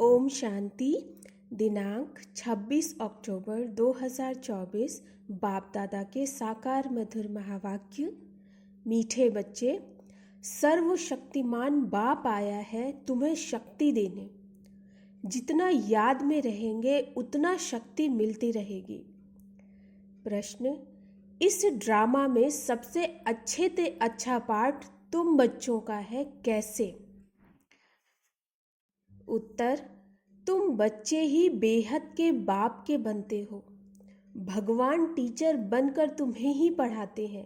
ओम शांति। दिनांक 26 अक्टूबर 2024। बाप दादा के साकार मधुर महावाक्य। मीठे बच्चे, सर्वशक्तिमान बाप आया है तुम्हें शक्ति देने। जितना याद में रहेंगे उतना शक्ति मिलती रहेगी। प्रश्न, इस ड्रामा में सबसे अच्छे से अच्छा पार्ट तुम बच्चों का है, कैसे? उत्तर, तुम बच्चे ही बेहद के बाप के बनते हो। भगवान टीचर बनकर तुम्हें ही पढ़ाते हैं,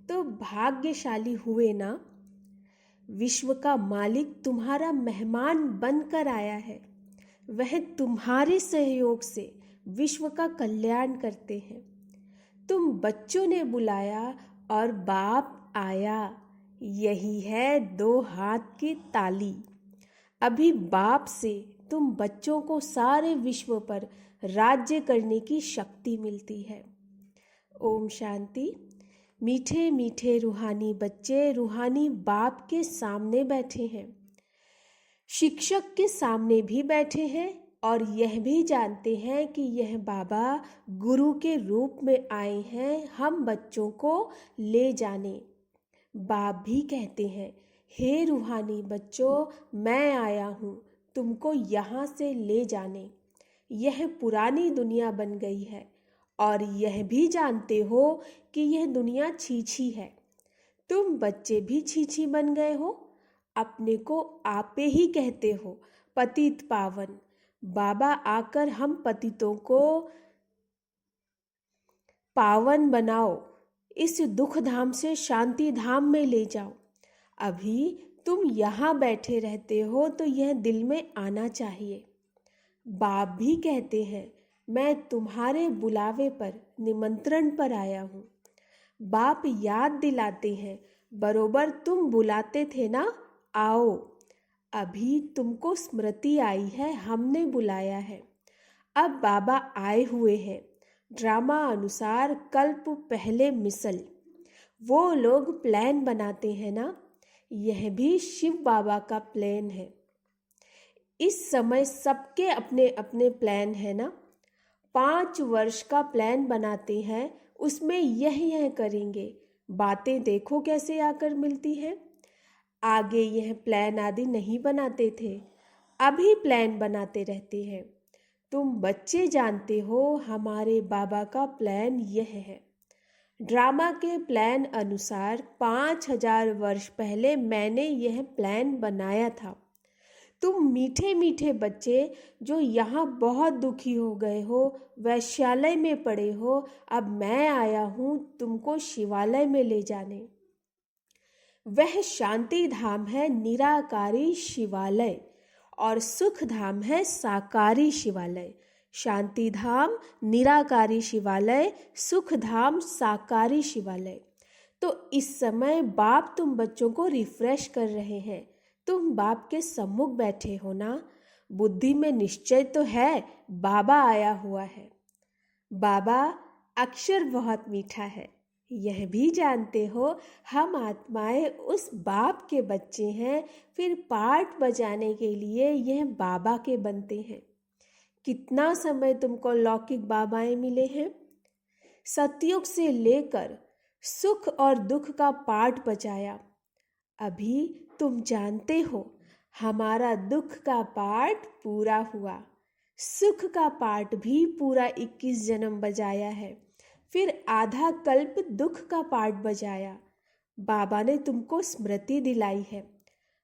तो भाग्यशाली हुए ना। विश्व का मालिक तुम्हारा मेहमान बनकर आया है। वह तुम्हारे सहयोग से विश्व का कल्याण करते हैं। तुम बच्चों ने बुलाया और बाप आया। यही है दो हाथ की ताली। अभी बाप से तुम बच्चों को सारे विश्व पर राज्य करने की शक्ति मिलती है। ओम शांति। मीठे मीठे रूहानी बच्चे रूहानी बाप के सामने बैठे हैं, शिक्षक के सामने भी बैठे हैं और यह भी जानते हैं कि यह बाबा गुरु के रूप में आए हैं हम बच्चों को ले जाने। बाप भी कहते हैं, हे रूहानी बच्चों, मैं आया हूँ तुमको यहाँ से ले जाने। यह पुरानी दुनिया बन गई है और यह भी जानते हो कि यह दुनिया छीछी है। तुम बच्चे भी छीछी बन गए हो। अपने को आपे ही कहते हो पतित पावन। बाबा आकर हम पतितों को पावन बनाओ, इस दुख धाम से शांति धाम में ले जाओ। अभी तुम यहाँ बैठे रहते हो तो यह दिल में आना चाहिए। बाप भी कहते हैं, मैं तुम्हारे बुलावे पर निमंत्रण पर आया हूँ। बाप याद दिलाते हैं, बरोबर तुम बुलाते थे ना, आओ। अभी तुमको स्मृति आई है, हमने बुलाया है। अब बाबा आए हुए हैं। ड्रामा अनुसार कल्प पहले मिसल। वो लोग प्लान बनाते हैं ना, यह भी शिव बाबा का प्लान है। इस समय सबके अपने अपने प्लान है ना। 5 वर्ष का प्लान बनाते हैं, उसमें यह करेंगे। बातें देखो कैसे आकर मिलती हैं। आगे यह प्लान आदि नहीं बनाते थे, अभी प्लान बनाते रहते हैं। तुम बच्चे जानते हो हमारे बाबा का प्लान यह है। ड्रामा के प्लान अनुसार 5000 वर्ष पहले मैंने यह प्लान बनाया था। तुम मीठे मीठे बच्चे जो यहाँ बहुत दुखी हो गए हो, वैश्यालय में पड़े हो, अब मैं आया हूँ तुमको शिवालय में ले जाने। वह शांति धाम है निराकारी शिवालय और सुख धाम है साकारी शिवालय। शांति धाम निराकारी शिवालय, सुख धाम साकारी शिवालय। तो इस समय बाप तुम बच्चों को रिफ्रेश कर रहे हैं। तुम बाप के सम्मुख बैठे हो ना। बुद्धि में निश्चय तो है बाबा आया हुआ है। बाबा अक्षर बहुत मीठा है, यह भी जानते हो हम आत्माएं उस बाप के बच्चे हैं। फिर पाठ बजाने के लिए यह बाबा के बनते हैं। कितना समय तुमको लौकिक बाबाएं मिले हैं। सतयुग से लेकर सुख और दुख का पाठ बजाया। अभी तुम जानते हो हमारा दुख का पाठ पूरा हुआ, सुख का पाठ भी पूरा 21 जन्म बजाया है। फिर आधा कल्प दुख का पाठ बजाया। बाबा ने तुमको स्मृति दिलाई है।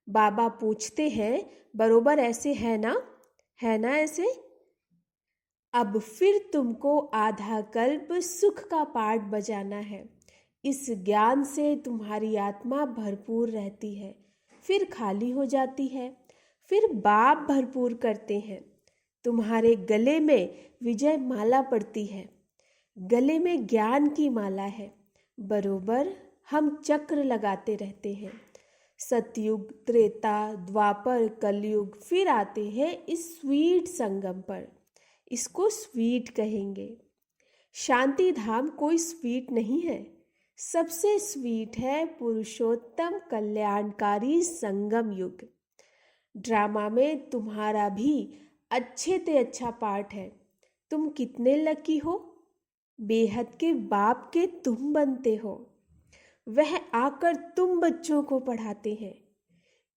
बाबा पूछते हैं, बरोबर ऐसे है ना ऐसे? अब फिर तुमको आधा कल्प सुख का पाठ बजाना है। इस ज्ञान से तुम्हारी आत्मा भरपूर रहती है, फिर खाली हो जाती है। फिर बाप भरपूर करते हैं। तुम्हारे गले में विजय माला पड़ती है, गले में ज्ञान की माला है। बरोबर हम चक्र लगाते रहते हैं। सतयुग, त्रेता, द्वापर, कलयुग, फिर आते हैं इस स्वीट संगम पर। इसको स्वीट कहेंगे। शांति धाम कोई स्वीट नहीं है, सबसे स्वीट है पुरुषोत्तम कल्याणकारी संगम युग। ड्रामा में तुम्हारा भी अच्छे ते अच्छा पार्ट है। तुम कितने लकी हो, बेहद के बाप के तुम बनते हो। वह आकर तुम बच्चों को पढ़ाते हैं।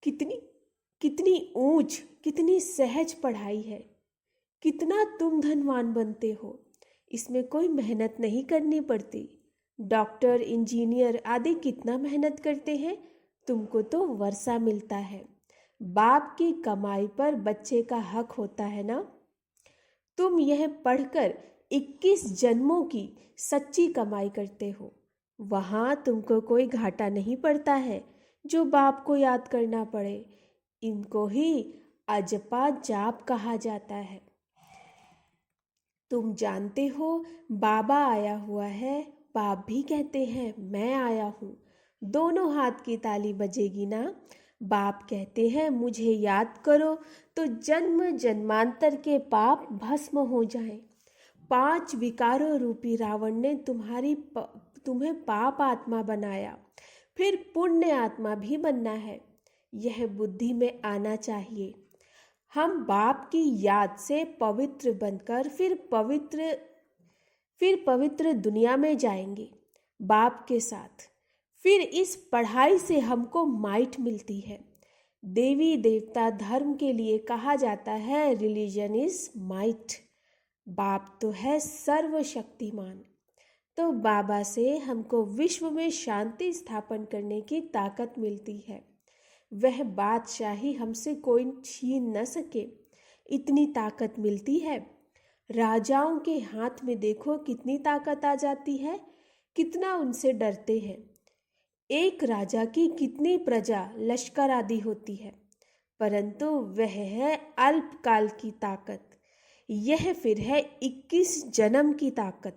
कितनी कितनी ऊंच, कितनी सहज पढ़ाई है। कितना तुम धनवान बनते हो। इसमें कोई मेहनत नहीं करनी पड़ती। डॉक्टर, इंजीनियर आदि कितना मेहनत करते हैं, तुमको तो वर्षा मिलता है। बाप की कमाई पर बच्चे का हक होता है ना। तुम यह पढ़कर 21 जन्मों की सच्ची कमाई करते हो। वहाँ तुमको कोई घाटा नहीं पड़ता है जो बाप को याद करना पड़े। इनको ही अजपा जाप कहा जाता है। तुम जानते हो बाबा आया हुआ है, बाप भी कहते हैं मैं आया हूँ। दोनों हाथ की ताली बजेगी ना। बाप कहते हैं मुझे याद करो तो जन्म जन्मांतर के पाप भस्म हो जाएं। 5 विकारों रूपी रावण ने तुम्हें पाप आत्मा बनाया, फिर पुण्य आत्मा भी बनना है। यह बुद्धि में आना चाहिए। हम बाप की याद से पवित्र बनकर फिर पवित्र दुनिया में जाएंगे बाप के साथ। फिर इस पढ़ाई से हमको माइट मिलती है। देवी देवता धर्म के लिए कहा जाता है रिलीजन इज माइट। बाप तो है सर्वशक्तिमान। तो बाबा से हमको विश्व में शांति स्थापन करने की ताकत मिलती है। वह बादशाही हमसे कोई छीन न सके, इतनी ताकत मिलती है। राजाओं के हाथ में देखो कितनी ताकत आ जाती है, कितना उनसे डरते हैं। एक राजा की कितनी प्रजा, लश्कर आदि होती है, परंतु वह है अल्पकाल की ताकत। यह फिर है 21 जन्म की ताकत।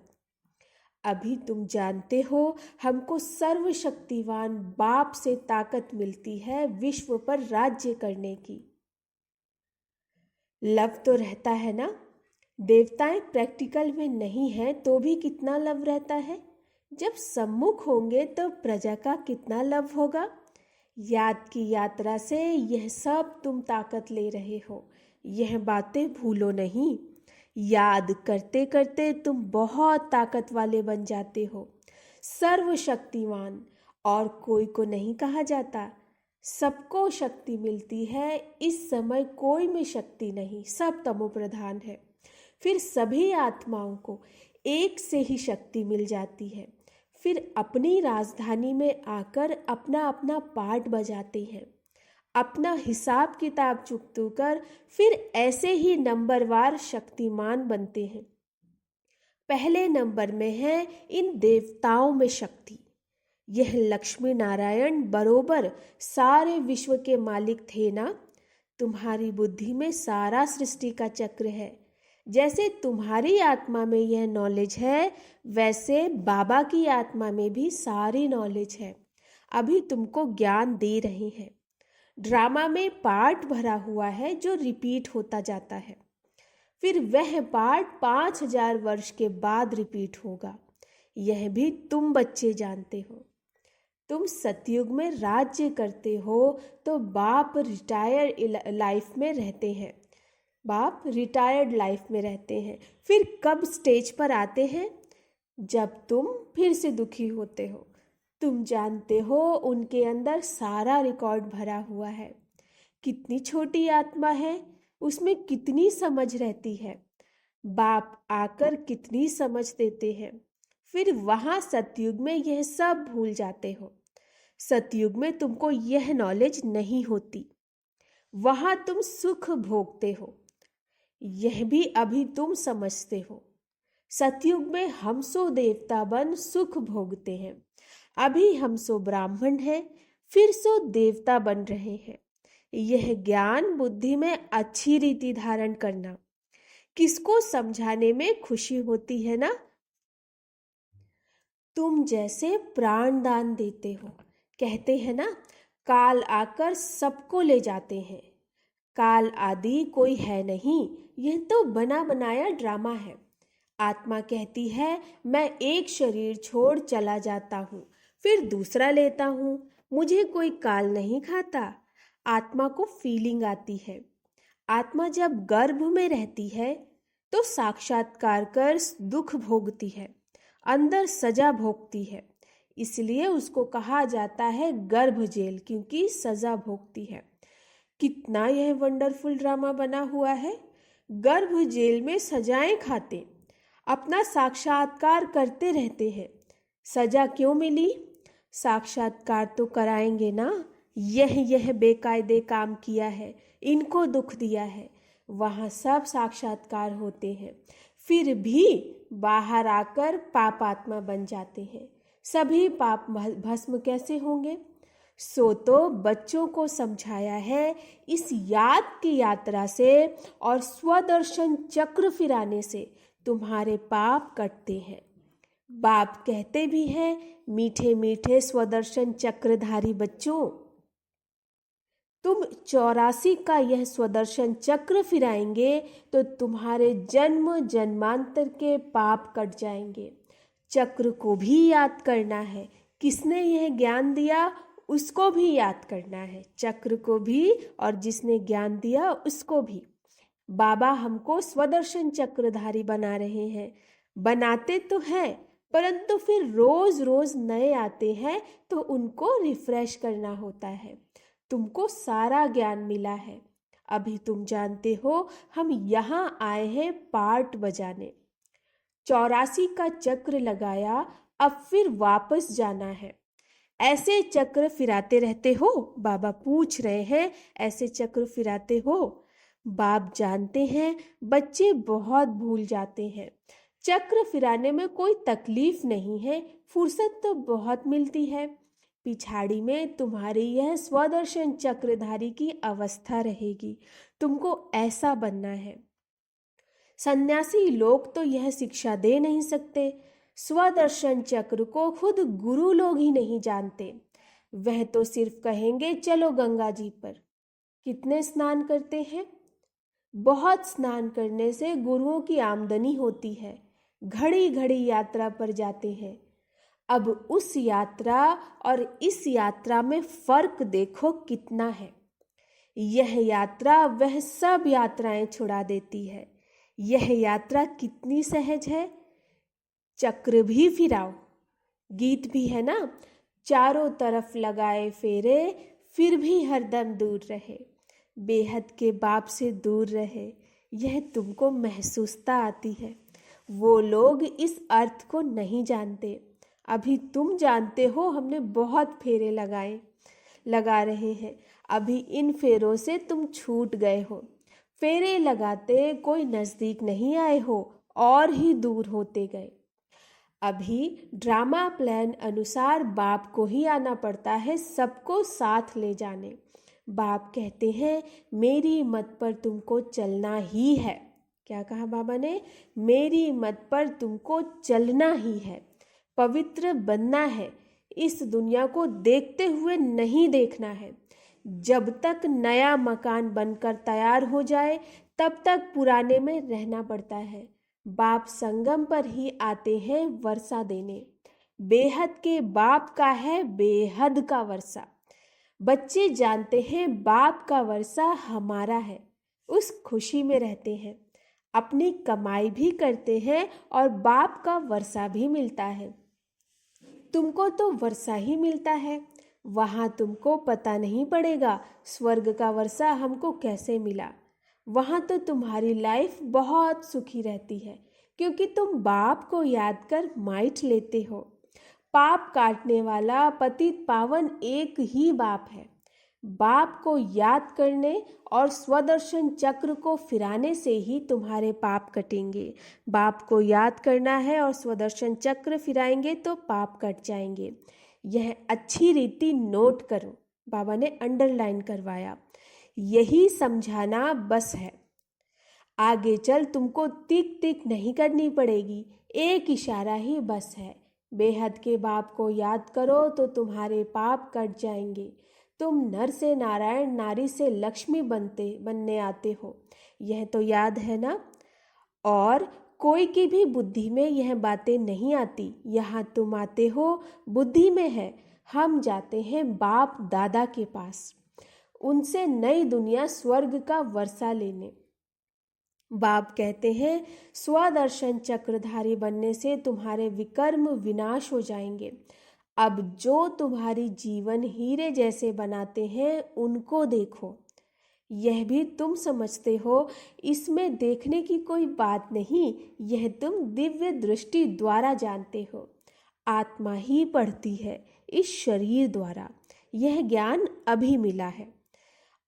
अभी तुम जानते हो हमको सर्वशक्तिवान बाप से ताकत मिलती है विश्व पर राज्य करने की। लव तो रहता है ना। देवताएं प्रैक्टिकल में नहीं है तो भी कितना लव रहता है। जब सम्मुख होंगे तो प्रजा का कितना लव होगा। याद की यात्रा से यह सब तुम ताकत ले रहे हो, यह बातें भूलो नहीं। याद करते करते तुम बहुत ताकत वाले बन जाते हो, सर्वशक्तिवान। और कोई को नहीं कहा जाता, सबको शक्ति मिलती है। इस समय कोई में शक्ति नहीं, सब तमो प्रधान है। फिर सभी आत्माओं को एक से ही शक्ति मिल जाती है। फिर अपनी राजधानी में आकर अपना अपना पार्ट बजाते हैं, अपना हिसाब किताब चुकतू कर फिर ऐसे ही नंबरवार शक्तिमान बनते हैं। पहले नंबर में है इन देवताओं में शक्ति। यह लक्ष्मी नारायण बरोबर सारे विश्व के मालिक थे ना। तुम्हारी बुद्धि में सारा सृष्टि का चक्र है। जैसे तुम्हारी आत्मा में यह नॉलेज है, वैसे बाबा की आत्मा में भी सारी नॉलेज है। अभी तुमको ज्ञान दे रहे हैं। ड्रामा में पार्ट भरा हुआ है जो रिपीट होता जाता है। फिर वह पार्ट 5000 वर्ष के बाद रिपीट होगा। यह भी तुम बच्चे जानते हो। तुम सतयुग में राज्य करते हो तो बाप रिटायर्ड लाइफ में रहते हैं। बाप रिटायर्ड लाइफ में रहते हैं। फिर कब स्टेज पर आते हैं? जब तुम फिर से दुखी होते हो। तुम जानते हो उनके अंदर सारा रिकॉर्ड भरा हुआ है। कितनी छोटी आत्मा है, उसमें कितनी समझ रहती है। बाप आकर कितनी समझ देते हैं। फिर वहाँ सतयुग में यह सब भूल जाते हो। सतयुग में तुमको यह नॉलेज नहीं होती। वहाँ तुम सुख भोगते हो, यह भी अभी तुम समझते हो। सतयुग में हम सो देवता बन सुख भोगते हैं। अभी हम सो ब्राह्मण हैं, फिर सो देवता बन रहे हैं। यह ज्ञान बुद्धि में अच्छी रीति धारण करना। किसको समझाने में खुशी होती है ना। तुम जैसे प्राण दान देते हो। कहते हैं ना, काल आकर सबको ले जाते हैं। काल आदि कोई है नहीं, यह तो बना बनाया ड्रामा है। आत्मा कहती है मैं एक शरीर छोड़ चला जाता हूँ, फिर दूसरा लेता हूँ, मुझे कोई काल नहीं खाता। आत्मा को फीलिंग आती है। आत्मा जब गर्भ में रहती है तो साक्षात्कार कर दुख भोगती है, अंदर सजा भोगती है। इसलिए उसको कहा जाता है गर्भ जेल, क्योंकि सजा भोगती है। कितना यह वंडरफुल ड्रामा बना हुआ है। गर्भ जेल में सजाएं खाते, अपना साक्षात्कार करते रहते हैं। सजा क्यों मिली? साक्षात्कार तो कराएंगे ना। यह बेकायदे काम किया है, इनको दुख दिया है, वहाँ सब साक्षात्कार होते हैं। फिर भी बाहर आकर पापात्मा बन जाते हैं। सभी पाप भस्म कैसे होंगे? सो तो बच्चों को समझाया है, इस याद की यात्रा से और स्वदर्शन चक्र फिराने से तुम्हारे पाप कटते हैं। बाप कहते भी हैं, मीठे मीठे स्वदर्शन चक्रधारी बच्चों, तुम 84 का यह स्वदर्शन चक्र फिराएंगे तो तुम्हारे जन्म जन्मांतर के पाप कट जाएंगे। चक्र को भी याद करना है। किसने यह ज्ञान दिया उसको भी याद करना है, चक्र को भी और जिसने ज्ञान दिया उसको भी। बाबा हमको स्वदर्शन चक्रधारी बना रहे हैं। बनाते तो हैं, परंतु फिर रोज रोज नए आते हैं तो उनको रिफ्रेश करना होता है। तुमको सारा ज्ञान मिला है, अभी तुम जानते हो हम यहाँ आए हैं पार्ट बजाने। 84 का चक्र लगाया, अब फिर वापस जाना है। ऐसे चक्र फिराते रहते हो? बाबा पूछ रहे हैं, ऐसे चक्र फिराते हो? बाप जानते हैं बच्चे बहुत भूल जाते हैं। चक्र फिराने में कोई तकलीफ नहीं है, फुर्सत तो बहुत मिलती है। पिछाड़ी में तुम्हारी यह स्वदर्शन चक्रधारी की अवस्था रहेगी। तुमको ऐसा बनना है। सन्यासी लोग तो यह शिक्षा दे नहीं सकते। स्वदर्शन चक्र को खुद गुरु लोग ही नहीं जानते। वह तो सिर्फ कहेंगे चलो गंगा जी पर। कितने स्नान करते हैं? बहुत स्नान करने से गुरुओं की आमदनी होती है। घड़ी घड़ी यात्रा पर जाते हैं। अब उस यात्रा और इस यात्रा में फर्क देखो कितना है। यह यात्रा वह सब यात्राएं छुड़ा देती है। यह यात्रा कितनी सहज है। चक्र भी फिराओ, गीत भी है ना, चारों तरफ लगाए फेरे फिर भी हरदम दूर रहे, बेहद के बाप से दूर रहे। यह तुमको महसूसता आती है। वो लोग इस अर्थ को नहीं जानते। अभी तुम जानते हो, हमने बहुत फेरे लगा रहे हैं। अभी इन फेरों से तुम छूट गए हो। फेरे लगाते कोई नज़दीक नहीं आए हो और ही दूर होते गए। अभी ड्रामा प्लान अनुसार बाप को ही आना पड़ता है सबको साथ ले जाने। बाप कहते हैं मेरी मत पर तुमको चलना ही है। क्या कहा बाबा ने? मेरी मत पर तुमको चलना ही है, पवित्र बनना है, इस दुनिया को देखते हुए नहीं देखना है। जब तक नया मकान बनकर तैयार हो जाए तब तक पुराने में रहना पड़ता है। बाप संगम पर ही आते हैं वर्षा देने। बेहद के बाप का है बेहद का वर्षा। बच्चे जानते हैं बाप का वर्षा हमारा है, उस खुशी में रहते हैं, अपनी कमाई भी करते हैं और बाप का वर्षा भी मिलता है। तुमको तो वर्षा ही मिलता है, वहाँ तुमको पता नहीं पड़ेगा स्वर्ग का वर्षा हमको कैसे मिला। वहाँ तो तुम्हारी लाइफ बहुत सुखी रहती है, क्योंकि तुम बाप को याद कर माइट लेते हो। पाप काटने वाला पतित पावन एक ही बाप है। बाप को याद करने और स्वदर्शन चक्र को फिराने से ही तुम्हारे पाप कटेंगे। बाप को याद करना है और स्वदर्शन चक्र फिराएंगे तो पाप कट जाएंगे। यह अच्छी रीति नोट करो, बाबा ने अंडरलाइन करवाया। यही समझाना बस है। आगे चल तुमको टिक टिक नहीं करनी पड़ेगी, एक इशारा ही बस है। बेहद के बाप को याद करो तो तुम्हारे पाप कट जाएंगे। तुम नर से नारायण, नारी से लक्ष्मी बनने आते हो, यह तो याद है ना। और कोई की भी बुद्धि में यह बातें नहीं आती। यहाँ तुम आते हो बुद्धि में है। हम जाते हैं बाप दादा के पास। उनसे नई दुनिया स्वर्ग का वर्षा लेने। बाप कहते हैं स्वदर्शन चक्रधारी बनने से तुम्हारे विकर्म विनाश हो जाएंगे। अब जो तुम्हारी जीवन हीरे जैसे बनाते हैं उनको देखो। यह भी तुम समझते हो, इसमें देखने की कोई बात नहीं, यह तुम दिव्य दृष्टि द्वारा जानते हो। आत्मा ही पढ़ती है इस शरीर द्वारा, यह ज्ञान अभी मिला है।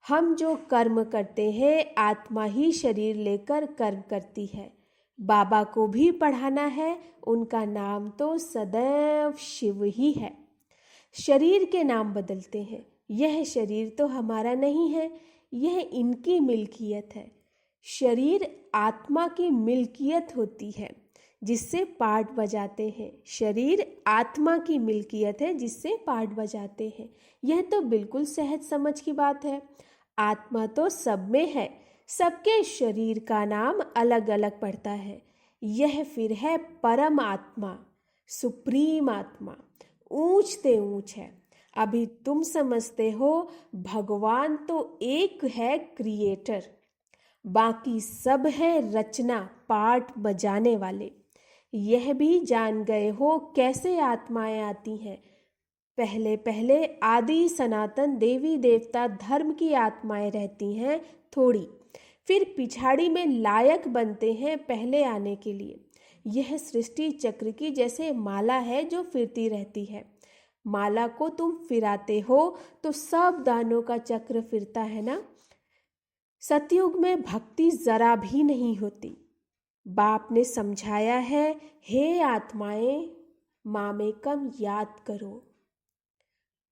हम जो कर्म करते हैं आत्मा ही शरीर लेकर कर्म करती है। बाबा को भी पढ़ाना है, उनका नाम तो सदैव शिव ही है। शरीर के नाम बदलते हैं, यह शरीर तो हमारा नहीं है, यह इनकी मिल्कियत है। शरीर आत्मा की मिल्कियत होती है जिससे पाठ बजाते हैं। शरीर आत्मा की मिल्कियत है जिससे पाठ बजाते हैं। यह तो बिल्कुल सहज समझ की बात है। आत्मा तो सब में है, सबके शरीर का नाम अलग अलग पड़ता है। यह फिर है परम आत्मा, सुप्रीम आत्मा, ऊंच ते ऊंच है। अभी तुम समझते हो भगवान तो एक है क्रिएटर, बाकी सब है रचना पाठ बजाने वाले। यह भी जान गए हो कैसे आत्माएं आती हैं। पहले पहले आदि सनातन देवी देवता धर्म की आत्माएं रहती हैं थोड़ी, फिर पिछाड़ी में लायक बनते हैं पहले आने के लिए। यह सृष्टि चक्र की जैसे माला है जो फिरती रहती है। माला को तुम फिराते हो तो सब दानों का चक्र फिरता है ना। सतयुग में भक्ति जरा भी नहीं होती। बाप ने समझाया है, हे आत्माएं मामेकम याद करो।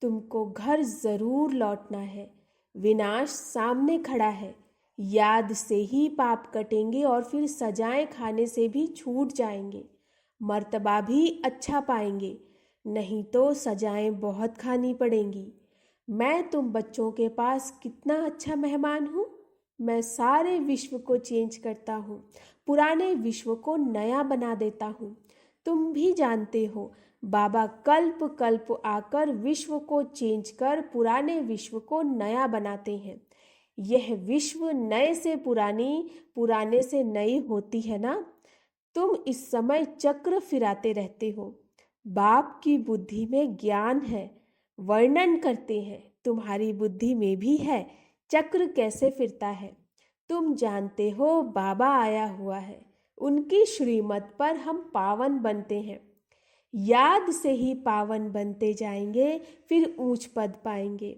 तुमको घर जरूर लौटना है, विनाश सामने खड़ा है। याद से ही पाप कटेंगे और फिर सजाएं खाने से भी छूट जाएंगे, मर्तबा भी अच्छा पाएंगे, नहीं तो सजाएं बहुत खानी पड़ेंगी। मैं तुम बच्चों के पास कितना अच्छा मेहमान हूँ। मैं सारे विश्व को चेंज करता हूँ, पुराने विश्व को नया बना देता हूँ। तुम भी जानते हो बाबा कल्प कल्प आकर विश्व को चेंज कर पुराने विश्व को नया बनाते हैं। यह विश्व नए से पुरानी, पुराने से नई होती है ना। तुम इस समय चक्र फिराते रहते हो। बाप की बुद्धि में ज्ञान है, वर्णन करते हैं, तुम्हारी बुद्धि में भी है चक्र कैसे फिरता है। तुम जानते हो बाबा आया हुआ है, उनकी श्रीमत पर हम पावन बनते हैं। याद से ही पावन बनते जाएंगे, फिर ऊंच पद पाएंगे।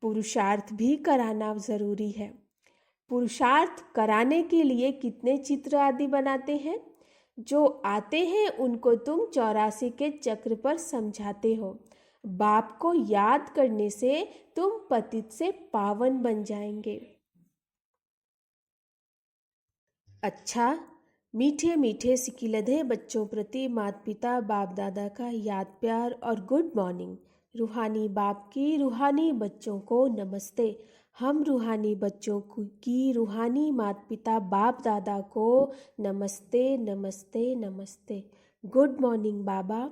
पुरुषार्थ भी कराना जरूरी है। पुरुषार्थ कराने के लिए कितने चित्र आदि बनाते हैं। जो आते हैं उनको तुम 84 के चक्र पर समझाते हो। बाप को याद करने से तुम पतित से पावन बन जाएंगे। अच्छा, मीठे मीठे सिकिलधे बच्चों प्रति माता पिता बाप दादा का याद प्यार और गुड मॉर्निंग। रूहानी बाप की रूहानी बच्चों को नमस्ते। हम रूहानी बच्चों की रूहानी माता पिता बाप दादा को नमस्ते नमस्ते नमस्ते। गुड मॉर्निंग बाबा।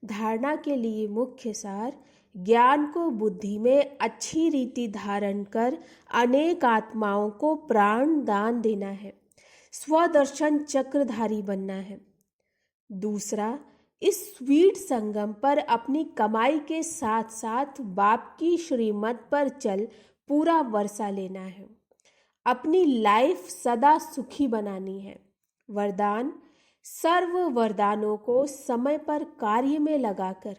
धारणा के लिए मुख्य सार, ज्ञान को बुद्धि में अच्छी रीति धारण कर अनेक आत्माओं को प्राण दान देना है, स्वदर्शन चक्रधारी बनना है। दूसरा, इस स्वीट संगम पर अपनी कमाई के साथ साथ बाप की श्रीमत पर चल पूरा वर्षा लेना है। अपनी लाइफ सदा सुखी बनानी है। वरदान, सर्व वरदानों को समय पर कार्य में लगाकर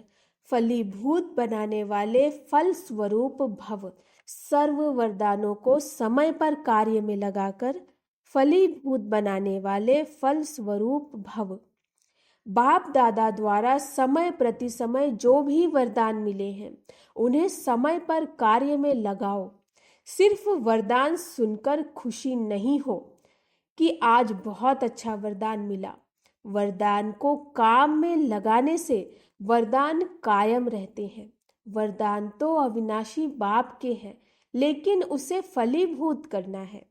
फलीभूत बनाने वाले फल स्वरूप भव। सर्व वरदानों को समय पर कार्य में लगाकर फलीभूत बनाने वाले फल स्वरूप भव। बाप दादा द्वारा समय प्रति समय जो भी वरदान मिले हैं उन्हें समय पर कार्य में लगाओ। सिर्फ वरदान सुनकर खुशी नहीं हो कि आज बहुत अच्छा वरदान मिला। वरदान को काम में लगाने से वरदान कायम रहते हैं। वरदान तो अविनाशी बाप के हैं, लेकिन उसे फलीभूत करना है।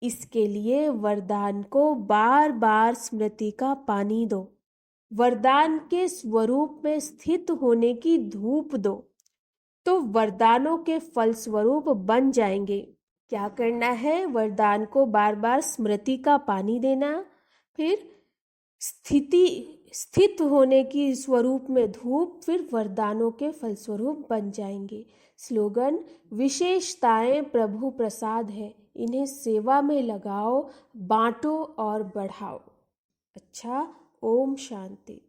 इसके लिए वरदान को बार बार स्मृति का पानी दो। वरदान के स्वरूप में स्थित होने की धूप दो। तो वरदानों के फलस्वरूप बन जाएंगे। क्या करना है? वरदान को बार बार स्मृति का पानी देना, फिर स्थित होने की स्वरूप में धूप, फिर वरदानों के फलस्वरूप बन जाएंगे। स्लोगन: विशेषताएं प्रभु प्रसाद है, इन्हें सेवा में लगाओ, बांटो और बढ़ाओ। अच्छा, ओम शांति।